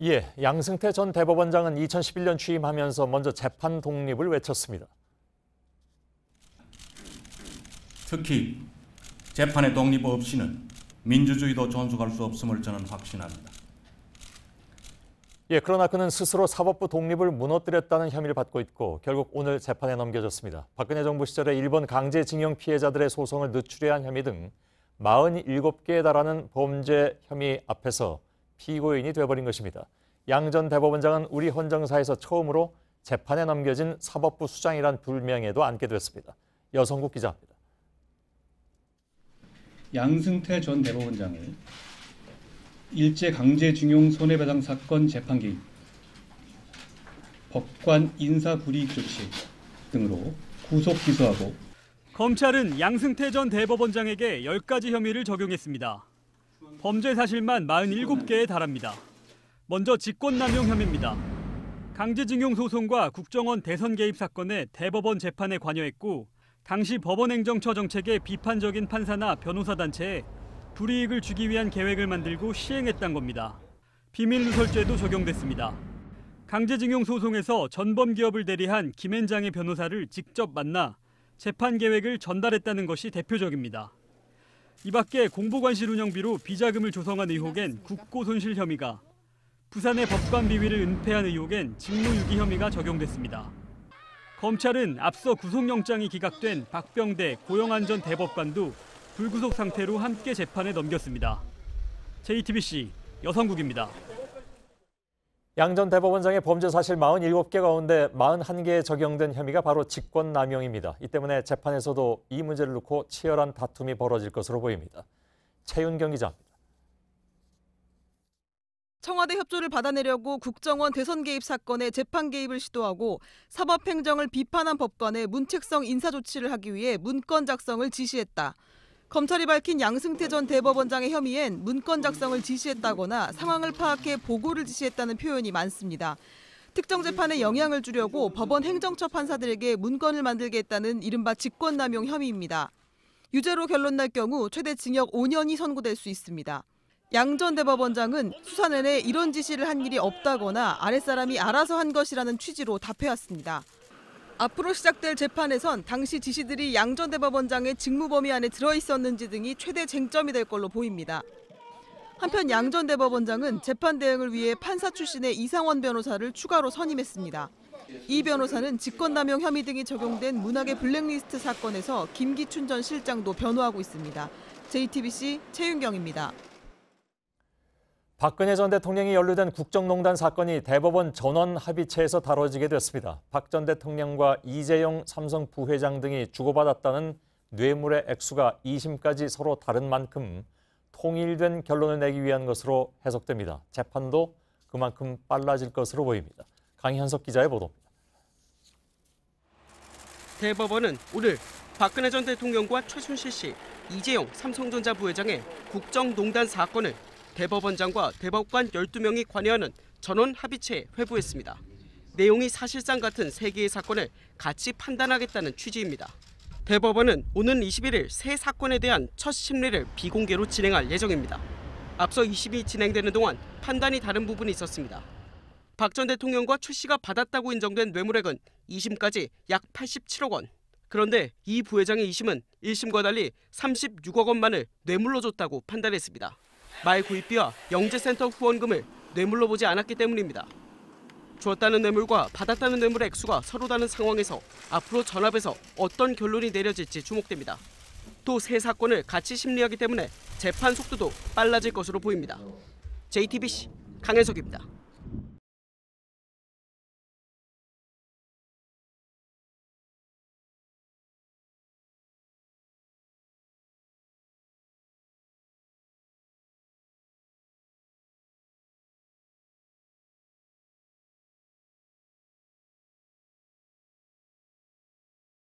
예, 양승태 전 대법원장은 2011년 취임하면서 먼저 재판 독립을 외쳤습니다. 특히 재판의 독립 없이는 민주주의도 존속할 수 없음을 저는 확신합니다. 예, 그러나 그는 스스로 사법부 독립을 무너뜨렸다는 혐의를 받고 있고 결국 오늘 재판에 넘겨졌습니다. 박근혜 정부 시절에 일본 강제징용 피해자들의 소송을 늦추려 한 혐의 등 47개에 달하는 범죄 혐의 앞에서 피고인이 돼버린 것입니다. 양 전 대법원장은 우리 헌정사에서 처음으로 재판에 넘겨진 사법부 수장이란 불명예도 안게 됐습니다. 여성국 기자입니다. 양승태 전 대법원장을 일제강제징용 손해배상 사건 재판 개입, 법관 인사불이익 조치 등으로 구속 기소하고 검찰은 양승태 전 대법원장에게 10가지 혐의를 적용했습니다. 범죄 사실만 47개에 달합니다. 먼저 직권남용 혐의입니다. 강제징용 소송과 국정원 대선 개입 사건에 대법원 재판에 관여했고 당시 법원행정처 정책에 비판적인 판사나 변호사 단체에 불이익을 주기 위한 계획을 만들고 시행했던 겁니다. 비밀누설죄도 적용됐습니다. 강제징용 소송에서 전범기업을 대리한 김앤장의 변호사를 직접 만나 재판 계획을 전달했다는 것이 대표적입니다. 이 밖에 공보관실 운영비로 비자금을 조성한 의혹엔 국고손실 혐의가, 부산의 법관 비위를 은폐한 의혹엔 직무유기 혐의가 적용됐습니다. 검찰은 앞서 구속영장이 기각된 박병대 고영한 전 대법관도 불구속 상태로 함께 재판에 넘겼습니다. JTBC 여성국입니다. 양 전 대법원장의 범죄 사실 47개 가운데 41개에 적용된 혐의가 바로 직권남용입니다. 이 때문에 재판에서도 이 문제를 놓고 치열한 다툼이 벌어질 것으로 보입니다. 최윤경 기자입니다. 청와대 협조를 받아내려고 국정원 대선 개입 사건에 재판 개입을 시도하고 사법행정을 비판한 법관의 문책성 인사 조치를 하기 위해 문건 작성을 지시했다. 검찰이 밝힌 양승태 전 대법원장의 혐의엔 문건 작성을 지시했다거나 상황을 파악해 보고를 지시했다는 표현이 많습니다. 특정 재판에 영향을 주려고 법원 행정처 판사들에게 문건을 만들게 했다는 이른바 직권남용 혐의입니다. 유죄로 결론 날 경우 최대 징역 5년이 선고될 수 있습니다. 양 전 대법원장은 수사 내내 이런 지시를 한 일이 없다거나 아랫사람이 알아서 한 것이라는 취지로 답해왔습니다. 앞으로 시작될 재판에선 당시 지시들이 양 전 대법원장의 직무 범위 안에 들어있었는지 등이 최대 쟁점이 될 걸로 보입니다. 한편 양 전 대법원장은 재판 대응을 위해 판사 출신의 이상원 변호사를 추가로 선임했습니다. 이 변호사는 직권남용 혐의 등이 적용된 문학의 블랙리스트 사건에서 김기춘 전 실장도 변호하고 있습니다. JTBC 최윤경입니다. 박근혜 전 대통령이 연루된 국정농단 사건이 대법원 전원 합의체에서 다뤄지게 됐습니다. 박 전 대통령과 이재용 삼성 부회장 등이 주고받았다는 뇌물의 액수가 2심까지 서로 다른 만큼 통일된 결론을 내기 위한 것으로 해석됩니다. 재판도 그만큼 빨라질 것으로 보입니다. 강현석 기자의 보도입니다. 대법원은 오늘 박근혜 전 대통령과 최순실 씨, 이재용 삼성전자 부회장의 국정농단 사건을 대법원장과 대법관 12명이 관여하는 전원 합의체에 회부했습니다. 내용이 사실상 같은 3개의 사건을 같이 판단하겠다는 취지입니다. 대법원은 오는 21일 세 사건에 대한 첫 심리를 비공개로 진행할 예정입니다. 앞서 2심이 진행되는 동안 판단이 다른 부분이 있었습니다. 박 전 대통령과 최 씨가 받았다고 인정된 뇌물액은 2심까지 약 87억 원. 그런데 이 부회장의 2심은 1심과 달리 36억 원만을 뇌물로 줬다고 판단했습니다. 말 구입비와 영재센터 후원금을 뇌물로 보지 않았기 때문입니다. 주었다는 뇌물과 받았다는 뇌물의 액수가 서로 다른 상황에서 앞으로 전합에서 어떤 결론이 내려질지 주목됩니다. 또 세 사건을 같이 심리하기 때문에 재판 속도도 빨라질 것으로 보입니다. JTBC 강현석입니다.